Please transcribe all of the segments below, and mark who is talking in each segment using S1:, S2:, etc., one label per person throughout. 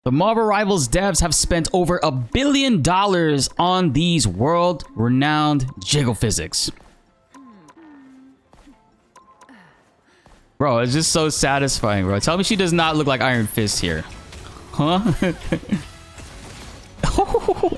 S1: The Marvel Rivals devs have spent over $1 billion on these world-renowned jiggle physics. Bro, it's just so satisfying, bro. Tell me she does not look like Iron Fist here. Huh?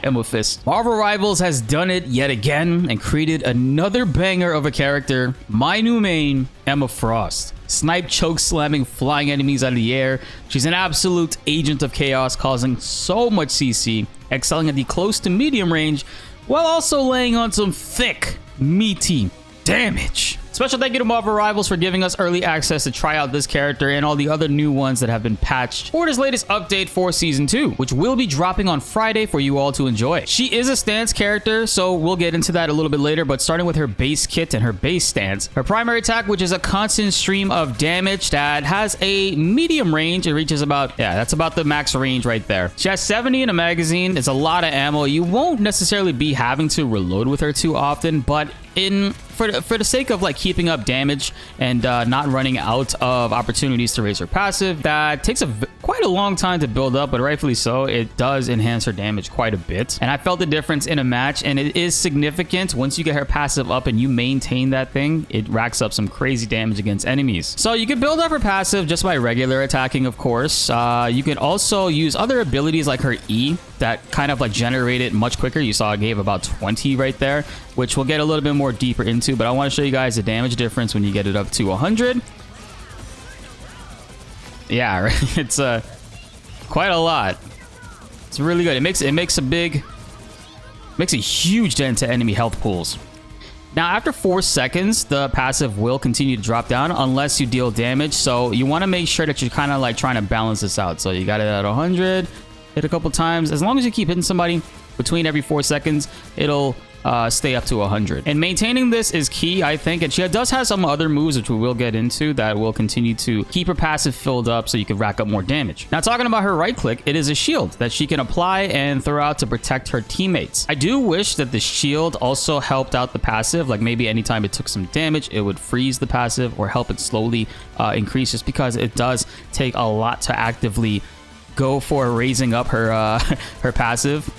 S1: Emma Fist. Marvel Rivals has done it yet again and created another banger of a character. My new main, Emma Frost. Snipe, choke slamming, flying enemies out of the air. She's an absolute agent of chaos, causing so much CC, excelling at the close to medium range, while also laying on some thick, meaty damage. Special thank you to Marvel Rivals for giving us early access to try out this character and all the other new ones that have been patched for this latest update for Season 2, which will be dropping on Friday for you all to enjoy. She is a stance character, so we'll get into that a little bit later, but starting with her base kit and her base stance. Her primary attack, which is a constant stream of damage that has a medium range. It reaches about, yeah, that's about the max range right there. She has 70 in a magazine. It's a lot of ammo. You won't necessarily be having to reload with her too often, but for the sake of like keeping up damage and not running out of opportunities to raise her passive, that takes quite a long time to build up, but rightfully so. It does enhance her damage quite a bit, and I felt the difference in a match, and it is significant. Once you get her passive up and you maintain that thing, it racks up some crazy damage against enemies. So you can build up her passive just by regular attacking, of course. You can also use other abilities like her E that kind of like generate it much quicker. You saw it gave about 20 right there, which we'll get a little bit more deeper into, but I want to show you guys the damage difference when you get it up to 100. Yeah, right? It's quite a lot. It's really good. It makes a huge dent to enemy health pools. Now, after 4 seconds, the passive will continue to drop down unless you deal damage. So you want to make sure that you're kind of like trying to balance this out. So you got it at 100, hit a couple times. As long as you keep hitting somebody between every 4 seconds, it'll stay up to 100. And maintaining this is key, I think. And she does have some other moves, which we will get into, that will continue to keep her passive filled up so you can rack up more damage. Now, talking about her right click, it is a shield that she can apply and throw out to protect her teammates. I do wish that the shield also helped out the passive, like maybe anytime it took some damage, it would freeze the passive or help it slowly increase, just because it does take a lot to actively go for raising up her her passive.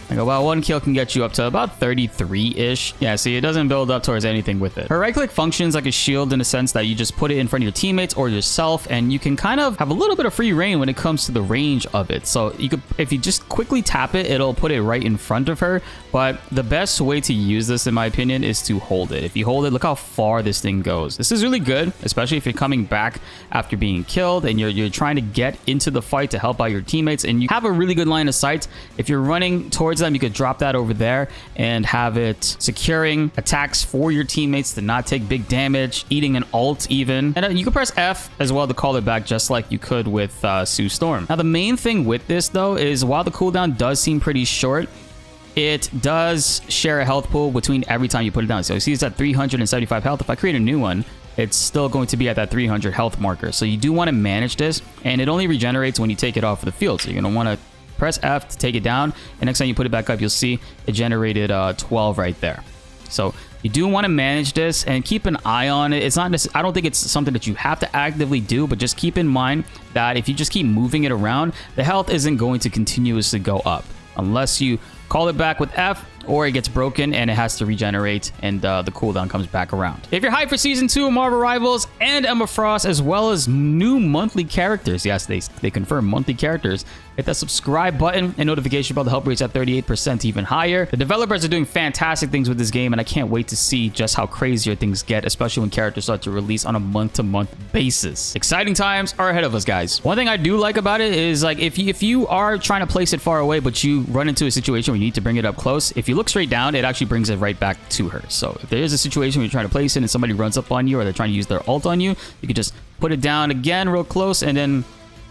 S1: Like about 1 kill can get you up to about 33-ish. Yeah, see, it doesn't build up towards anything with it. Her right click functions like a shield in a sense that you just put it in front of your teammates or yourself, and you can kind of have a little bit of free reign when it comes to the range of it. So you could, if you just quickly tap it, it'll put it right in front of her. But the best way to use this, in my opinion, is to hold it. If you hold it, look how far this thing goes. This is really good, especially if you're coming back after being killed and you're trying to get into the fight to help out your teammates, and you have a really good line of sight. If you're running towards them, you could drop that over there and have it securing attacks for your teammates to not take big damage, eating an ult even. And you can press F as well to call it back, just like you could with Sue Storm. Now, the main thing with this, though, is while the cooldown does seem pretty short, it does share a health pool between every time you put it down. So you see it's at 375 health. If I create a new one, it's still going to be at that 300 health marker. So you do want to manage this, and it only regenerates when you take it off of the field. So you're going to want to press F to take it down, and next time you put it back up, you'll see it generated 12 right there. So you do want to manage this and keep an eye on it. It's not, I don't think it's something that you have to actively do, but just keep in mind that if you just keep moving it around, the health isn't going to continuously go up unless you call it back with F, or it gets broken and it has to regenerate and the cooldown comes back around. If you're hyped for Season 2 of Marvel Rivals and Emma Frost, as well as new monthly characters, yes, they confirm monthly characters, hit that subscribe button and notification bell to help reach that 38% even higher. The developers are doing fantastic things with this game, and I can't wait to see just how crazier things get, especially when characters start to release on a month-to-month basis. Exciting times are ahead of us, guys. One thing I do like about it is, like, if you are trying to place it far away, but you run into a situation where you need to bring it up close, if you look straight down, it actually brings it right back to her. So if there is a situation where you're trying to place it and somebody runs up on you, or they're trying to use their ult on you, you can just put it down again real close and then,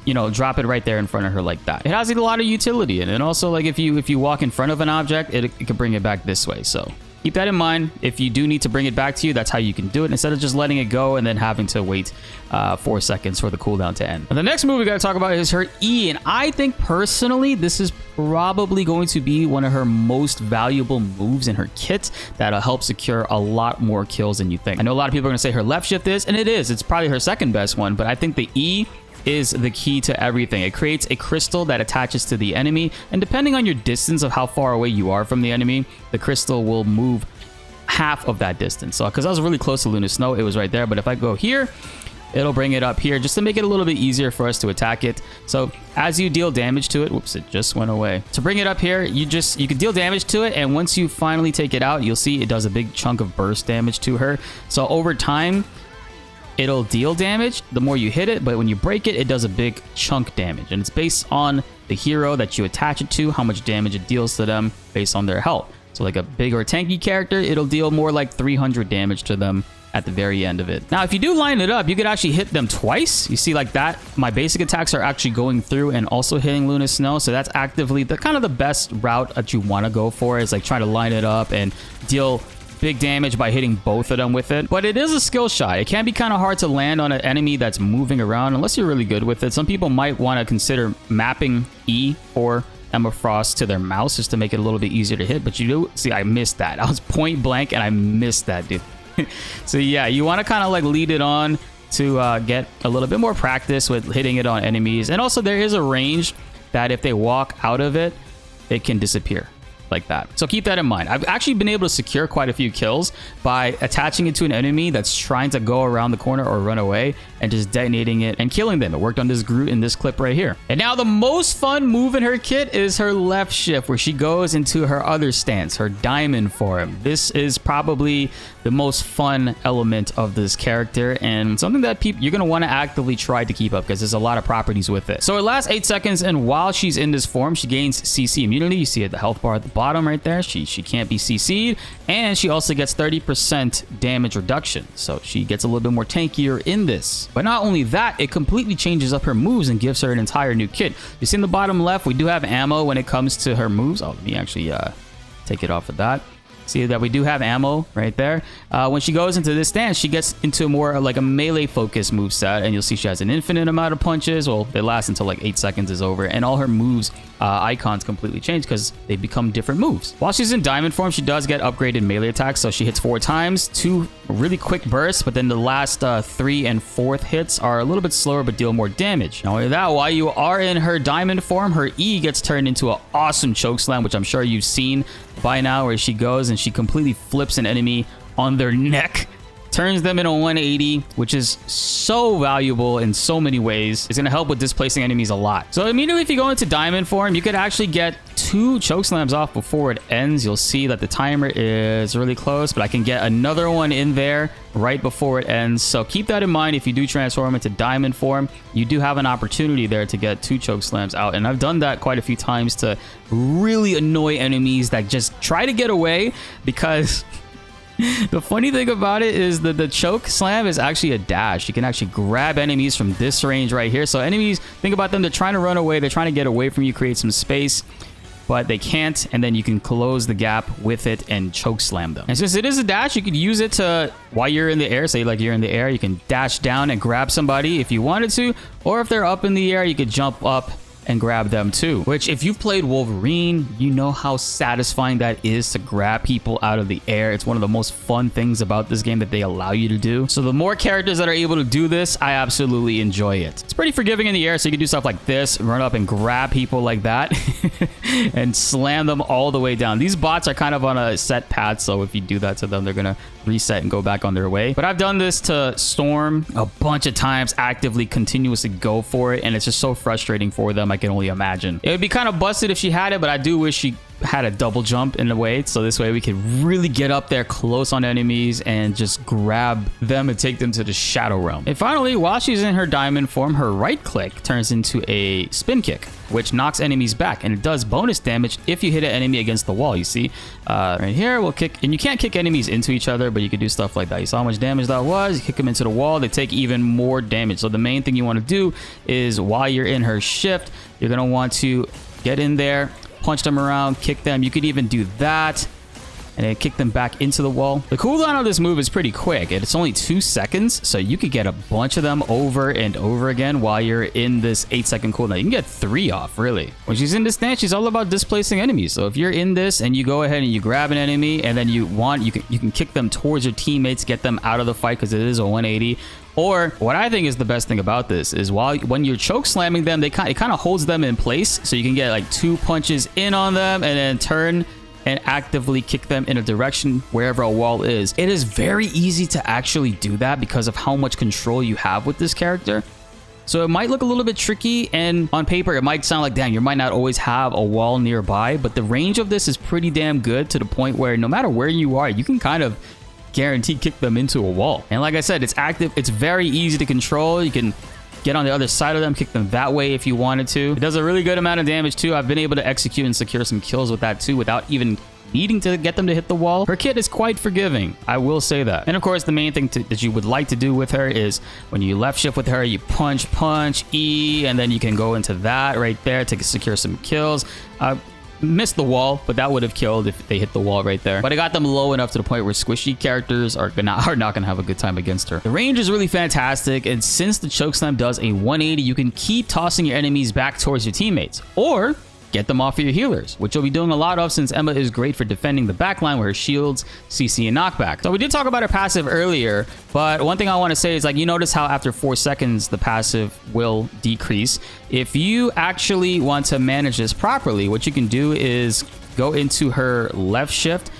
S1: you know, drop it right there in front of her like that. It has a lot of utility, and also, like, if you walk in front of an object, it can bring it back this way. So keep that in mind. If you do need to bring it back to you, that's how you can do it, instead of just letting it go and then having to wait 4 seconds for the cooldown to end. And the next move we got to talk about is her E, and I think personally this is probably going to be one of her most valuable moves in her kit that'll help secure a lot more kills than you think. I know a lot of people are going to say her left shift is, and it is. It's probably her second best one, but I think the E is the key to everything. It creates a crystal that attaches to the enemy, and depending on your distance of how far away you are from the enemy, the crystal will move half of that distance. So because I was really close to Luna Snow, it was right there, but if I go here, it'll bring it up here just to make it a little bit easier for us to attack it. So as you deal damage to it, whoops, it just went away. To bring it up here, you can deal damage to it, and once you finally take it out, you'll see it does a big chunk of burst damage to her. So over time, it'll deal damage the more you hit it, but when you break it, it does a big chunk damage, and it's based on the hero that you attach it to, how much damage it deals to them based on their health. So like a big or tanky character, it'll deal more like 300 damage to them at the very end of it. Now, if you do line it up, you could actually hit them twice. You see like that, my basic attacks are actually going through and also hitting Luna Snow. So that's actively the kind of the best route that you want to go for, is like try to line it up and deal big damage by hitting both of them with it. But it is a skill shot. It can be kind of hard to land on an enemy that's moving around unless you're really good with it. Some people might want to consider mapping E or Emma Frost to their mouse just to make it a little bit easier to hit. But you do see, I missed that. I was point blank and I missed that, dude. So yeah, you want to kind of like lead it on to get a little bit more practice with hitting it on enemies. And also there is a range that if they walk out of it, it can disappear like that. So keep that in mind. I've actually been able to secure quite a few kills by attaching it to an enemy that's trying to go around the corner or run away and just detonating it and killing them. It worked on this Groot in this clip right here. And now the most fun move in her kit is her left shift, where she goes into her other stance, her diamond form. This is probably the most fun element of this character, and something that you're going to want to actively try to keep up because there's a lot of properties with it. So it lasts 8 seconds, and while she's in this form, she gains CC immunity. You see at the health bar at the bottom right there. She can't be CC'd, and she also gets 30% damage reduction. So she gets a little bit more tankier in this. But not only that, it completely changes up her moves and gives her an entire new kit. You see in the bottom left, we do have ammo when it comes to her moves. Oh, let me actually take it off of that. See that we do have ammo right there. When she goes into this stance, she gets into more like a melee focused moveset, and you'll see she has an infinite amount of punches. Well, they last until like 8 seconds is over, and all her moves icons completely change because they become different moves. While she's in diamond form, she does get upgraded melee attacks, so she hits 4 times, 2 really quick bursts, but then the last 3 and 4th hits are a little bit slower but deal more damage. Not only that, while you are in her diamond form, her E gets turned into an awesome chokeslam, which I'm sure you've seen by now, where she goes and she completely flips an enemy on their neck, turns them in a 180, which is so valuable in so many ways. It's going to help with displacing enemies a lot. So immediately if you go into diamond form, you could actually get 2 chokeslams off before it ends. You'll see that the timer is really close, but I can get another one in there right before it ends. So keep that in mind. If you do transform into diamond form, you do have an opportunity there to get 2 chokeslams out. And I've done that quite a few times to really annoy enemies that just try to get away, because the funny thing about it is that the choke slam is actually a dash. You can actually grab enemies from this range right here. So enemies, think about them, they're trying to run away, they're trying to get away from you, create some space, but they can't, and then you can close the gap with it and choke slam them. And since it is a dash, you could use it to, while you're in the air, say like you're in the air, you can dash down and grab somebody if you wanted to, or if they're up in the air, you could jump up and grab them too. Which, if you've played Wolverine, you know how satisfying that is to grab people out of the air. It's one of the most fun things about this game that they allow you to do. So the more characters that are able to do this, I absolutely enjoy it. It's pretty forgiving in the air, so you can do stuff like this, run up and grab people like that and slam them all the way down. These bots are kind of on a set path, so if you do that to them, they're gonna reset and go back on their way. But I've done this to Storm a bunch of times, actively, continuously go for it, and it's just so frustrating for them, I can only imagine. It would be kind of busted if she had it, but I do wish she had a double jump in a way, so this way we could really get up there close on enemies and just grab them and take them to the shadow realm. And finally, while she's in her diamond form, her right click turns into a spin kick, which knocks enemies back, and it does bonus damage if you hit an enemy against the wall. You see right here, we'll kick, and you can't kick enemies into each other, but you could do stuff like that. You saw how much damage that was. You kick them into the wall, they take even more damage. So the main thing you want to do is, while you're in her shift, you're going to want to get in there, punch them around, kick them. You could even do that and then kick them back into the wall. The cooldown of this move is pretty quick. It's only 2 seconds, so you could get a bunch of them over and over again while you're in this 8-second cooldown. You can get 3 off, really. When she's in this stance, she's all about displacing enemies. So if you're in this and you go ahead and you grab an enemy, and then you can kick them towards your teammates, get them out of the fight because it is a 180. Or what I think is the best thing about this is when you're choke slamming them, it kind of holds them in place, so you can get like 2 punches in on them and then turn and actively kick them in a direction wherever a wall is. It is very easy to actually do that because of how much control you have with this character. So it might look a little bit tricky, and on paper it might sound like, damn, you might not always have a wall nearby, but the range of this is pretty damn good to the point where no matter where you are, you can kind of guarantee kick them into a wall. And like I said, it's active. It's very easy to control. You can get on the other side of them, kick them that way if you wanted to. It does a really good amount of damage too. I've been able to execute and secure some kills with that too without even needing to get them to hit the wall. Her kit is quite forgiving, I will say that. And of course, the main thing that you would like to do with her is when you left shift with her, you punch, E, and then you can go into that right there to secure some kills. Missed the wall, but that would have killed if they hit the wall right there. But I got them low enough to the point where squishy characters are not gonna have a good time against her. The range is really fantastic, and since the chokeslam does a 180, you can keep tossing your enemies back towards your teammates, or get them off of your healers, which you'll be doing a lot of since Emma is great for defending the backline with her shields, CC, and knockback. So we did talk about her passive earlier, but one thing I want to say is, like, you notice how after 4 seconds the passive will decrease. If you actually want to manage this properly, what you can do is go into her left shift.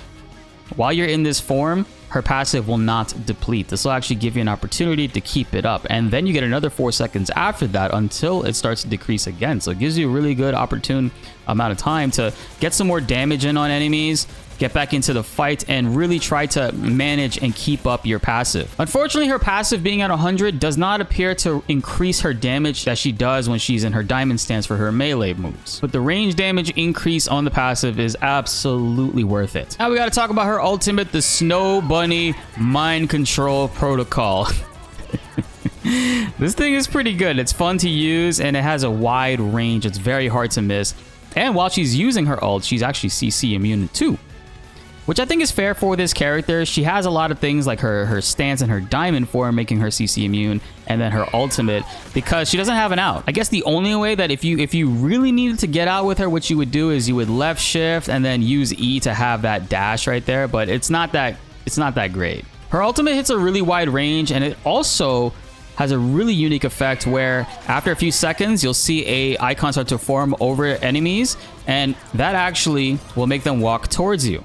S1: While you're in this form, her passive will not deplete. This will actually give you an opportunity to keep it up, and then you get another 4 seconds after that until it starts to decrease again. So it gives you a really good opportune amount of time to get some more damage in on enemies, get back into the fight, and really try to manage and keep up your passive. Unfortunately, her passive being at 100 does not appear to increase her damage that she does when she's in her diamond stance for her melee moves. But the range damage increase on the passive is absolutely worth it. Now we got to talk about her ultimate, the Snow Bunny Mind Control Protocol. This thing is pretty good. It's fun to use, and it has a wide range. It's very hard to miss. And while she's using her ult, she's actually CC immune too, which I think is fair for this character. She has a lot of things like her stance and her diamond form making her CC immune, and then her ultimate because she doesn't have an out. I guess the only way that if you really needed to get out with her, what you would do is you would left shift and then use E to have that dash right there, but it's not that great. Her ultimate hits a really wide range, and it also has a really unique effect where after a few seconds, you'll see a icon start to form over enemies, and that actually will make them walk towards you.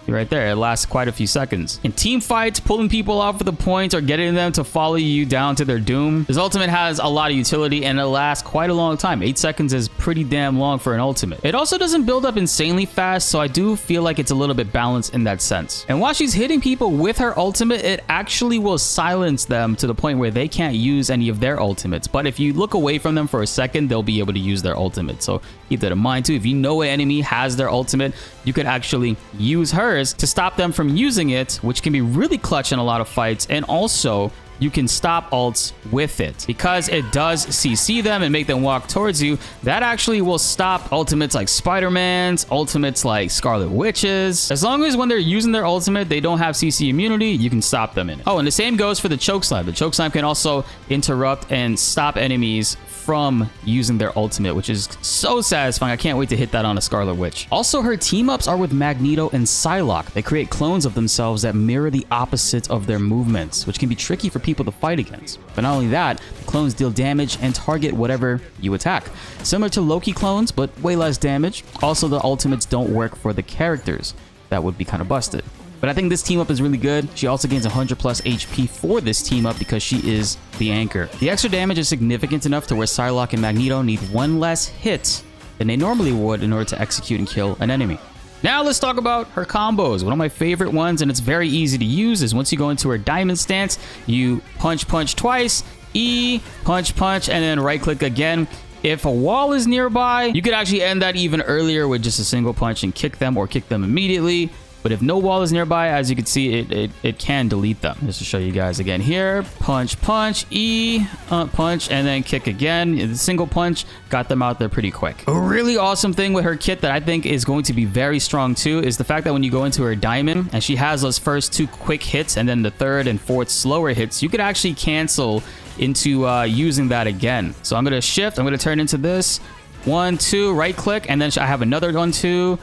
S1: Right there, it lasts quite a few seconds. In team fights, pulling people off of the points or getting them to follow you down to their doom, this ultimate has a lot of utility, and it lasts quite a long time. 8 seconds is pretty damn long for an ultimate. It also doesn't build up insanely fast, so I do feel like it's a little bit balanced in that sense. And while she's hitting people with her ultimate, it actually will silence them to the point where they can't use any of their ultimates. But if you look away from them for a second, they'll be able to use their ultimate. So keep that in mind too. If you know an enemy has their ultimate, you could actually use hers to stop them from using it, which can be really clutch in a lot of fights. And also, you can stop ults with it because it does CC them and make them walk towards you. That actually will stop ultimates like Spider-Man's, ultimates like Scarlet Witch's. As long as when they're using their ultimate, they don't have CC immunity, you can stop them in it. Oh, and the same goes for the chokeslam. The chokeslam can also interrupt and stop enemies from using their ultimate, which is so satisfying. I can't wait to hit that on a Scarlet Witch. Also, her team-ups are with Magneto and Psylocke. They create clones of themselves that mirror the opposite of their movements, which can be tricky for people to fight against. But not only that, the clones deal damage and target whatever you attack. Similar to Loki clones, but way less damage. Also, the ultimates don't work for the characters. That would be kind of busted. But I think this team up is really good. She also gains 100 plus HP for this team up because she is the anchor. The extra damage is significant enough to where Psylocke and Magneto need 1 less hit than they normally would in order to execute and kill an enemy. Now let's talk about her combos. One of my favorite ones, and it's very easy to use, is once you go into her diamond stance, you punch twice, E, punch, and then right click again. If a wall is nearby, you could actually end that even earlier with just a single punch and kick them, or kick them immediately. But if no wall is nearby, as you can see, it can delete them. Just to show you guys again here, punch, E, punch, and then kick again. The single punch got them out there pretty quick. A really awesome thing with her kit that I think is going to be very strong too is the fact that when you go into her diamond and she has those first 2 quick hits and then the 3rd and 4th slower hits, you could actually cancel into using that again. So I'm going to shift, I'm going to turn into this 1, 2, right click, and then I have another 1, 2.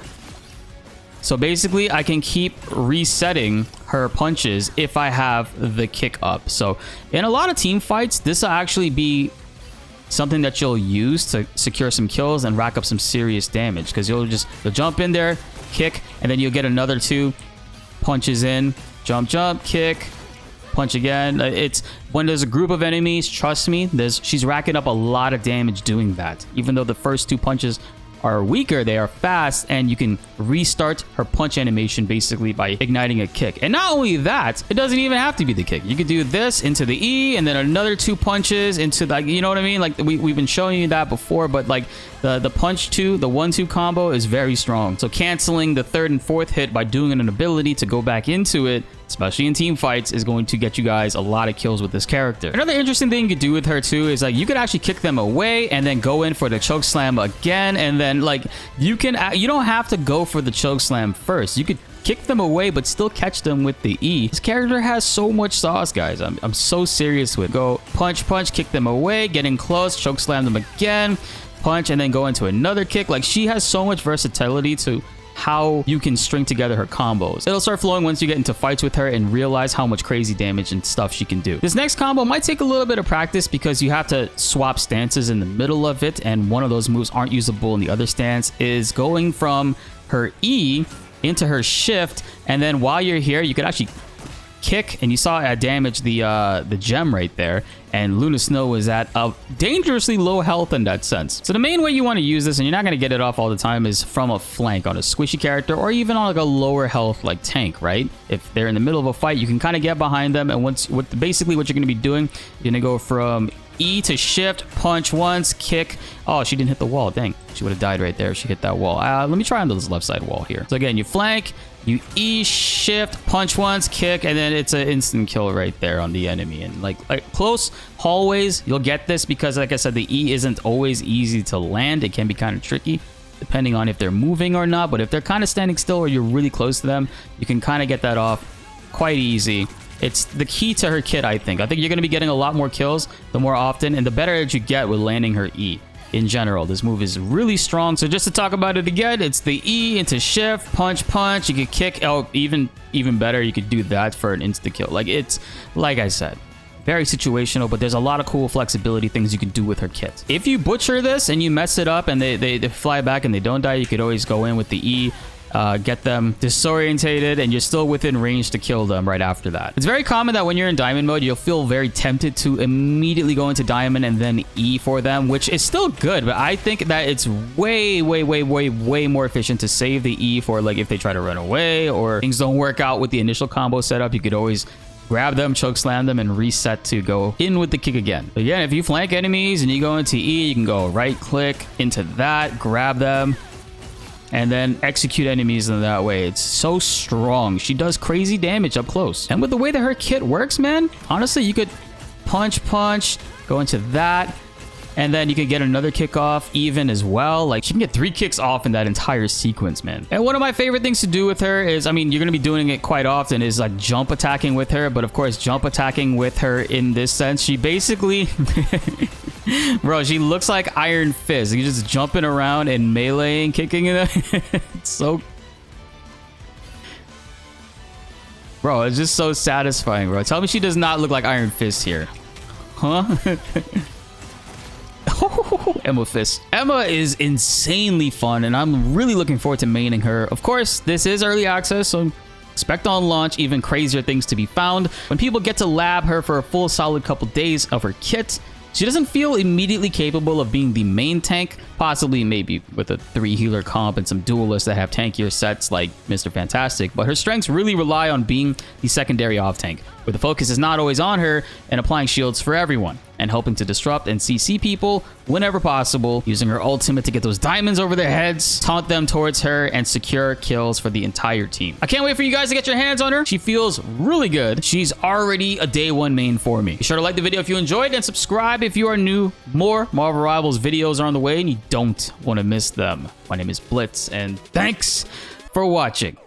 S1: So basically, I can keep resetting her punches if I have the kick up. So in a lot of team fights, this will actually be something that you'll use to secure some kills and rack up some serious damage, because you'll jump in there, kick, and then you'll get another 2 punches in, jump, kick, punch again. It's when there's a group of enemies, trust me, she's racking up a lot of damage doing that. Even though the first 2 punches are weaker, they are fast, and you can restart her punch animation basically by igniting a kick. And not only that, it doesn't even have to be the kick. You could do this into the E and then another 2 punches into the, you know what I mean? Like we've been showing you that before, but like the punch 2, the 1-2 combo is very strong. So canceling the 3rd and 4th hit by doing an ability to go back into it, especially in team fights, is going to get you guys a lot of kills with this character. Another interesting thing you could do with her too is like you could actually kick them away and then go in for the choke slam again, and then like you don't have to go for the choke slam first. You could kick them away but still catch them with the E. This character has so much sauce, guys. I'm so serious with it. Go punch, kick them away, getting close, choke slam them again, punch, and then go into another kick. Like, she has so much versatility to how you can string together her combos. It'll start flowing once you get into fights with her and realize how much crazy damage and stuff she can do. This next combo might take a little bit of practice because you have to swap stances in the middle of it, and one of those moves aren't usable in the other stance, is going from her E into her shift, and then while you're here, you could actually kick, and you saw I damaged the gem right there, and Luna Snow is at a dangerously low health in that sense. So the main way you want to use this, and you're not going to get it off all the time, is from a flank on a squishy character, or even on like a lower health like tank, right? If they're in the middle of a fight, you can kind of get behind them, and basically what you're going to be doing, you're going to go from E to shift, punch once, kick. Oh, she didn't hit the wall. Dang, she would have died right there if she hit that wall. Let me try on this left side wall here. So again, you flank, you E, shift, punch once, kick, and then it's an instant kill right there on the enemy. And like close hallways, you'll get this because, like I said, the E isn't always easy to land. It can be kind of tricky depending on if they're moving or not. But if they're kind of standing still or you're really close to them, you can kind of get that off quite easy. It's the key to her kit, I think. I think you're going to be getting a lot more kills the more often, and the better that you get with landing her E. In general, this move is really strong. So just to talk about it again, it's the E into shift, punch. You could kick. Oh, even better, you could do that for an insta kill. Like, it's, like I said, very situational, but there's a lot of cool flexibility things you can do with her kit. If you butcher this and you mess it up and they fly back and they don't die, you could always go in with the E, get them disorientated, and you're still within range to kill them right after that. It's very common that when you're in diamond mode, you'll feel very tempted to immediately go into diamond and then E for them, which is still good, but I think that it's way more efficient to save the E for, like, if they try to run away or things don't work out with the initial combo setup. You could always grab them, choke slam them, and reset to go in with the kick again. But again, if you flank enemies and you go into E, you can go right click into that, grab them, and then execute enemies in that way. It's so strong. She does crazy damage up close. And with the way that her kit works, man, honestly, you could punch, go into that, and then you could get another kick off even as well. Like, she can get 3 kicks off in that entire sequence, man. And one of my favorite things to do with her is, I mean, you're going to be doing it quite often, is like jump attacking with her. But of course, jump attacking with her in this sense, she basically... Bro, she looks like Iron Fist. You're just jumping around and meleeing, kicking it. It's so... Bro, it's just so satisfying, bro. Tell me she does not look like Iron Fist here. Huh? Emma Fist. Emma is insanely fun, and I'm really looking forward to maining her. Of course, this is early access, so expect on launch even crazier things to be found. When people get to lab her for a full solid couple days of her kit, she doesn't feel immediately capable of being the main tank, possibly maybe with a 3 healer comp and some duelists that have tankier sets like Mr. Fantastic, but her strengths really rely on being the secondary off tank, where the focus is not always on her and applying shields for everyone, and helping to disrupt and CC people whenever possible, using her ultimate to get those diamonds over their heads, taunt them towards her, and secure kills for the entire team. I can't wait for you guys to get your hands on her. She feels really good. She's already a day 1 main for me. Be sure to like the video if you enjoyed, and subscribe if you are new. More Marvel Rivals videos are on the way, and you don't want to miss them. My name is BltzZ, and thanks for watching.